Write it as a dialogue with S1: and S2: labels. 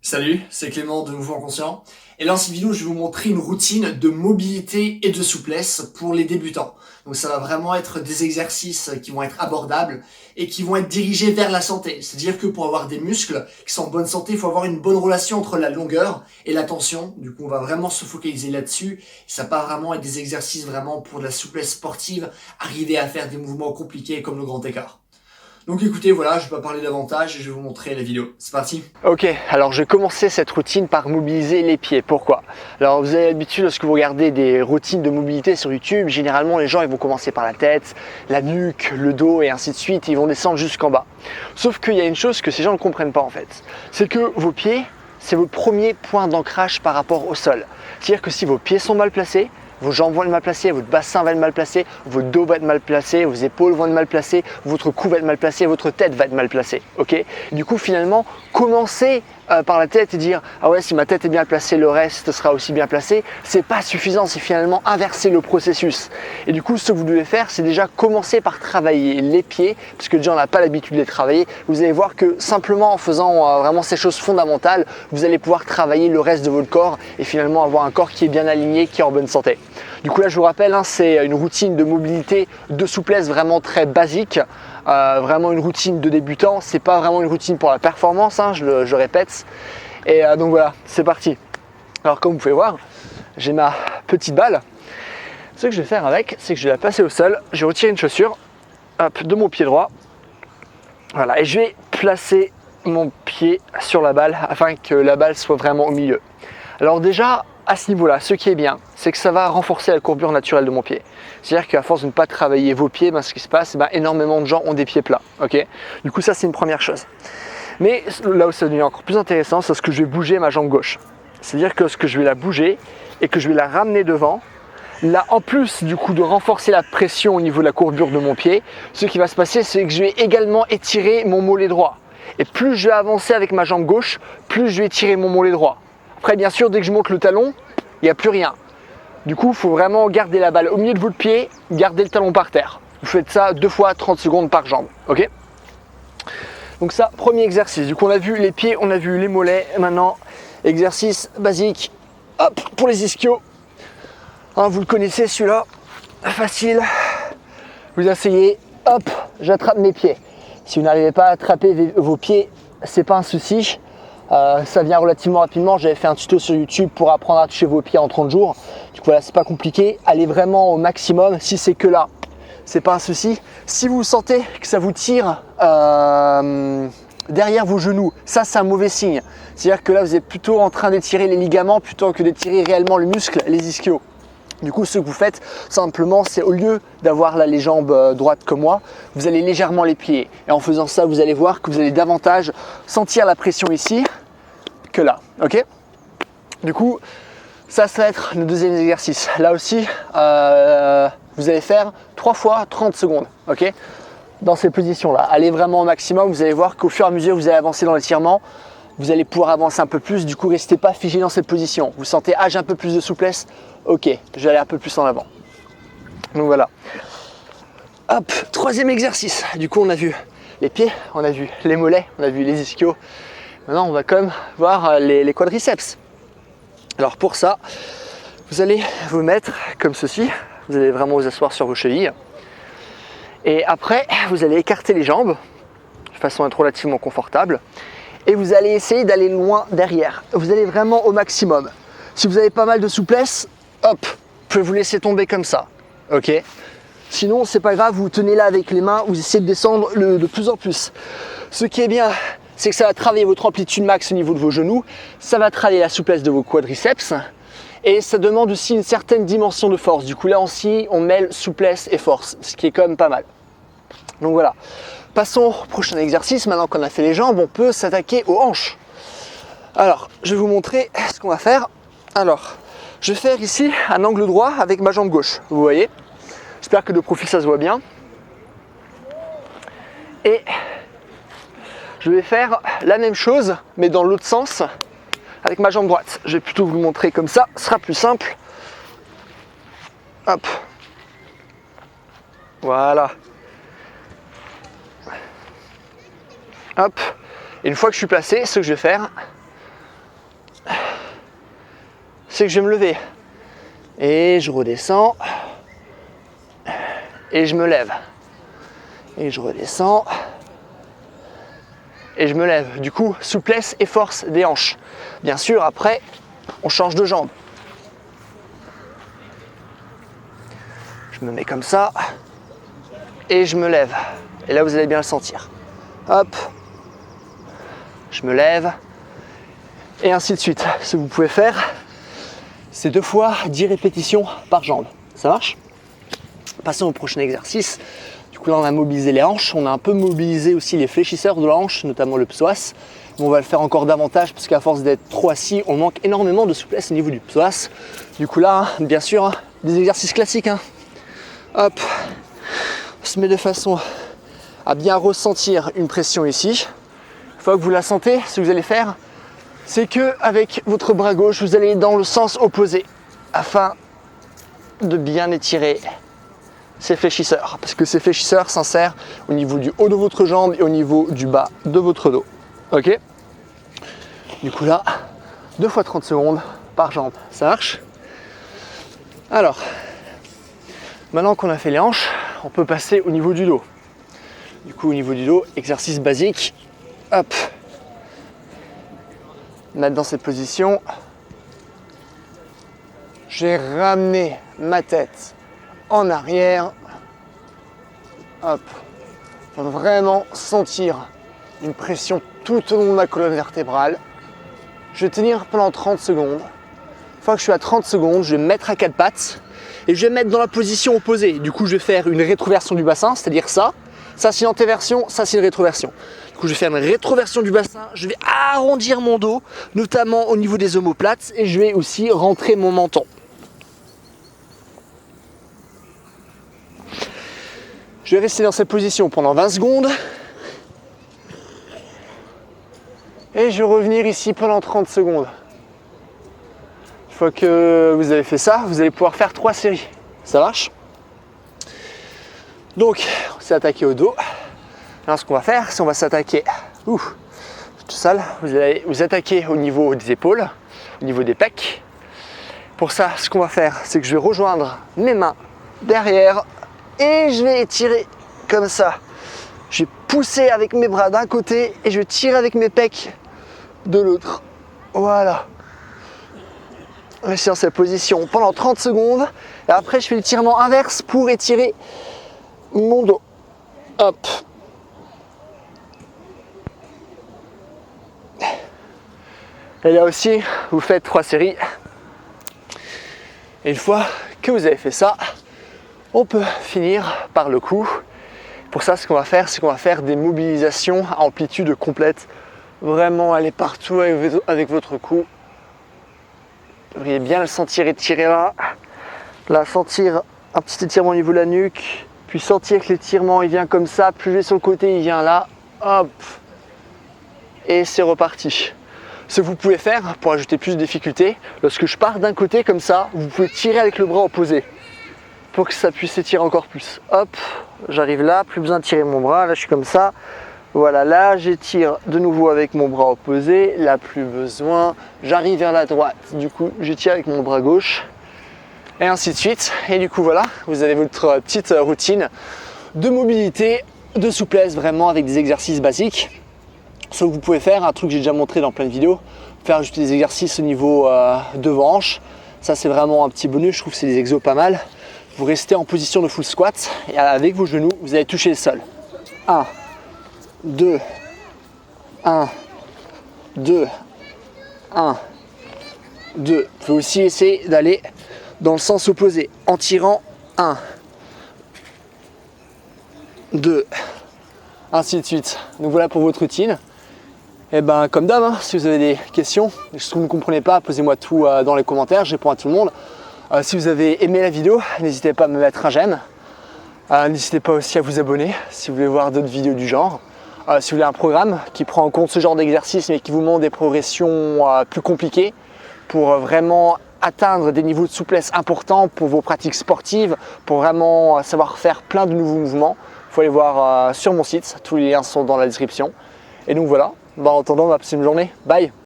S1: Salut, c'est Clément de Mouvement Conscient. Et dans cette vidéo, je vais vous montrer une routine de mobilité et de souplesse pour les débutants. Donc ça va vraiment être des exercices qui vont être abordables et qui vont être dirigés vers la santé. C'est-à-dire que pour avoir des muscles qui sont en bonne santé, il faut avoir une bonne relation entre la longueur et la tension. Du coup, on va vraiment se focaliser là-dessus. Ça va vraiment être des exercices vraiment pour de la souplesse sportive, arriver à faire des mouvements compliqués comme le grand écart. Donc écoutez, voilà, je vais pas parler davantage et je vais vous montrer la vidéo. C'est parti.
S2: Ok, alors je vais commencer cette routine par mobiliser les pieds. Pourquoi? Alors vous avez l'habitude, lorsque vous regardez des routines de mobilité sur YouTube, généralement les gens ils vont commencer par la tête, la nuque, le dos et ainsi de suite, et ils vont descendre jusqu'en bas. Sauf qu'il y a une chose que ces gens ne comprennent pas en fait, c'est que vos pieds, c'est votre premier point d'ancrage par rapport au sol. C'est-à-dire que si vos pieds sont mal placés, vos jambes vont être mal placées, votre bassin va être mal placé, votre dos va être mal placé, vos épaules vont être mal placées, votre cou va être mal placé, votre tête va être mal placée. Ok? Du coup, finalement, commencez par la tête et dire ah ouais, si ma tête est bien placée, le reste sera aussi bien placé. C'est pas suffisant, c'est finalement inverser le processus. Et du coup, ce que vous devez faire, c'est déjà commencer par travailler les pieds, parce que déjà on n'a pas l'habitude de les travailler. Vous allez voir que simplement en faisant vraiment ces choses fondamentales, vous allez pouvoir travailler le reste de votre corps et finalement avoir un corps qui est bien aligné, qui est en bonne santé. Du coup là, je vous rappelle, c'est une routine de mobilité, de souplesse vraiment très basique. Vraiment une routine de débutant, c'est pas vraiment une routine pour la performance, je répète. Et donc voilà, c'est parti. Alors comme vous pouvez voir, j'ai ma petite balle. Ce que je vais faire avec, c'est que je vais la placer au sol, je vais retirer une chaussure de mon pied droit. Voilà, et je vais placer mon pied sur la balle afin que la balle soit vraiment au milieu. Alors déjà, à ce niveau-là, ce qui est bien, c'est que ça va renforcer la courbure naturelle de mon pied. C'est-à-dire qu'à force de ne pas travailler vos pieds, ce qui se passe, énormément de gens ont des pieds plats. Okay, du coup, ça, c'est une première chose. Mais là où ça devient encore plus intéressant, c'est ce que je vais bouger ma jambe gauche. C'est-à-dire que ce que je vais la bouger et que je vais la ramener devant, là, en plus du coup de renforcer la pression au niveau de la courbure de mon pied, ce qui va se passer, c'est que je vais également étirer mon mollet droit. Et plus je vais avancer avec ma jambe gauche, plus je vais étirer mon mollet droit. Après, bien sûr, dès que je monte le talon, il n'y a plus rien. Du coup, il faut vraiment garder la balle au milieu de votre pied, garder le talon par terre. Vous faites ça 2 fois 30 secondes par jambe. Ok? Donc ça, premier exercice. Du coup, on a vu les pieds, on a vu les mollets. Maintenant, exercice basique. Hop, pour les ischios. Vous le connaissez celui-là. Facile. Vous asseyez. Hop, j'attrape mes pieds. Si vous n'arrivez pas à attraper vos pieds, c'est pas un souci. Ça vient relativement rapidement. J'avais fait un tuto sur YouTube pour apprendre à toucher vos pieds en 30 jours. Du coup, voilà, c'est pas compliqué. Allez vraiment au maximum. Si c'est que là, c'est pas un souci. Si vous sentez que ça vous tire derrière vos genoux, ça c'est un mauvais signe. C'est-à-dire que là, vous êtes plutôt en train d'étirer les ligaments plutôt que d'étirer réellement le muscle, les ischios. Du coup, ce que vous faites simplement, c'est au lieu d'avoir là les jambes droites comme moi, vous allez légèrement les plier. Et en faisant ça, vous allez voir que vous allez davantage sentir la pression ici que là. Ok? Du coup, ça va être le deuxième exercice. Là aussi, vous allez faire 3 fois 30 secondes. Ok? Dans ces positions-là. Allez vraiment au maximum. Vous allez voir qu'au fur et à mesure que vous allez avancer dans l'étirement, vous allez pouvoir avancer un peu plus. Du coup, restez pas figé dans cette position. Vous sentez, j'ai un peu plus de souplesse. Ok, je vais aller un peu plus en avant. Donc voilà. Hop, troisième exercice. Du coup, on a vu les pieds, on a vu les mollets, on a vu les ischios. Maintenant, on va quand même voir les quadriceps. Alors pour ça, vous allez vous mettre comme ceci. Vous allez vraiment vous asseoir sur vos chevilles. Et après, vous allez écarter les jambes de façon à être relativement confortable. Et vous allez essayer d'aller loin derrière. Vous allez vraiment au maximum. Si vous avez pas mal de souplesse, hop, vous pouvez vous laisser tomber comme ça. Ok? Sinon, c'est pas grave, vous tenez là avec les mains, vous essayez de descendre de plus en plus. Ce qui est bien, c'est que ça va travailler votre amplitude max au niveau de vos genoux, ça va travailler la souplesse de vos quadriceps, et ça demande aussi une certaine dimension de force. Du coup, là aussi, on mêle souplesse et force, ce qui est quand même pas mal. Donc voilà. Passons au prochain exercice. Maintenant qu'on a fait les jambes, on peut s'attaquer aux hanches. Alors, je vais vous montrer ce qu'on va faire. Alors, je vais faire ici un angle droit avec ma jambe gauche. Vous voyez? J'espère que de profil ça se voit bien. Et je vais faire la même chose, mais dans l'autre sens, avec ma jambe droite. Je vais plutôt vous le montrer comme ça, ce sera plus simple. Hop. Voilà. Hop. Et une fois que je suis placé, ce que je vais faire, c'est que je vais me lever. Et je redescends. Et je me lève. Et je redescends. Et je me lève. Du coup, souplesse et force des hanches. Bien sûr, après, on change de jambe. Je me mets comme ça. Et je me lève. Et là, vous allez bien le sentir. Hop. Je me lève. Et ainsi de suite. Ce que vous pouvez faire, c'est 2 fois 10 répétitions par jambe. Ça marche? Passons au prochain exercice. Du coup là on a mobilisé les hanches, on a un peu mobilisé aussi les fléchisseurs de la hanche, notamment le psoas. Mais on va le faire encore davantage parce qu'à force d'être trop assis, on manque énormément de souplesse au niveau du psoas. Du coup là, bien sûr, des exercices classiques. Hop, on se met de façon à bien ressentir une pression ici. Une fois que vous la sentez, ce que vous allez faire, c'est que avec votre bras gauche, vous allez dans le sens opposé afin de bien étirer ces fléchisseurs, parce que ces fléchisseurs s'insèrent au niveau du haut de votre jambe et au niveau du bas de votre dos. Ok? Du coup là, 2 fois 30 secondes par jambe. Ça marche? Alors, maintenant qu'on a fait les hanches, on peut passer au niveau du dos. Du coup, au niveau du dos, exercice basique. Hop. Mettre dans cette position. J'ai ramené ma tête en arrière. Hop. On va vraiment sentir une pression tout au long de ma colonne vertébrale. Je vais tenir pendant 30 secondes. Une fois que je suis à 30 secondes, je vais me mettre à 4 pattes et je vais me mettre dans la position opposée. Du coup, je vais faire une rétroversion du bassin, c'est-à-dire ça. Ça, c'est une antéversion, ça, c'est une rétroversion. Du coup, je vais faire une rétroversion du bassin. Je vais arrondir mon dos, notamment au niveau des omoplates, et je vais aussi rentrer mon menton. Je vais rester dans cette position pendant 20 secondes. Et je vais revenir ici pendant 30 secondes. Une fois que vous avez fait ça, vous allez pouvoir faire 3 séries. Ça marche? Donc, on s'est attaqué au dos. Alors, ce qu'on va faire, c'est qu'on va s'attaquer. Tout sale. Vous allez vous attaquer au niveau des épaules, au niveau des pecs. Pour ça, ce qu'on va faire, c'est que je vais rejoindre mes mains derrière. Et je vais étirer comme ça. Je vais pousser avec mes bras d'un côté et je vais tirer avec mes pecs de l'autre. Voilà. Restez dans cette position pendant 30 secondes. Et après, je fais l'étirement inverse pour étirer mon dos. Hop. Et là aussi, vous faites 3 séries. Et une fois que vous avez fait ça, on peut finir par le cou. Pour ça, ce qu'on va faire, c'est qu'on va faire des mobilisations à amplitude complète. Vraiment aller partout avec votre cou. Vous devriez bien le sentir étirer là. Là, sentir un petit étirement au niveau de la nuque. Puis sentir que l'étirement, il vient comme ça. Plus je vais sur le côté, il vient là. Hop. Et c'est reparti. Ce que vous pouvez faire pour ajouter plus de difficulté, lorsque je pars d'un côté comme ça, vous pouvez tirer avec le bras opposé. Pour que ça puisse s'étirer encore plus. Hop, j'arrive là, plus besoin de tirer mon bras, là je suis comme ça. Voilà, là j'étire de nouveau avec mon bras opposé, là plus besoin. J'arrive vers la droite, du coup j'étire avec mon bras gauche. Et ainsi de suite. Et du coup voilà, vous avez votre petite routine de mobilité, de souplesse vraiment avec des exercices basiques. Ce que vous pouvez faire, un truc que j'ai déjà montré dans plein de vidéos, faire ajouter des exercices au niveau de vos hanches. Ça c'est vraiment un petit bonus, je trouve que c'est des exos pas mal. Vous restez en position de full squat et avec vos genoux, vous allez toucher le sol. 1, 2, 1, 2, 1, 2. Vous pouvez aussi essayer d'aller dans le sens opposé en tirant 1, 2, ainsi de suite. Donc voilà pour votre routine. Et ben comme d'hab, si vous avez des questions, des choses que vous ne comprenez pas, posez-moi tout dans les commentaires, je réponds à tout le monde. Si vous avez aimé la vidéo, n'hésitez pas à me mettre un j'aime. N'hésitez pas aussi à vous abonner si vous voulez voir d'autres vidéos du genre. Si vous voulez un programme qui prend en compte ce genre d'exercice mais qui vous montre des progressions plus compliquées pour vraiment atteindre des niveaux de souplesse importants pour vos pratiques sportives, pour vraiment savoir faire plein de nouveaux mouvements, il faut aller voir sur mon site, tous les liens sont dans la description. Et donc voilà, en attendant, on va passer une journée. Bye!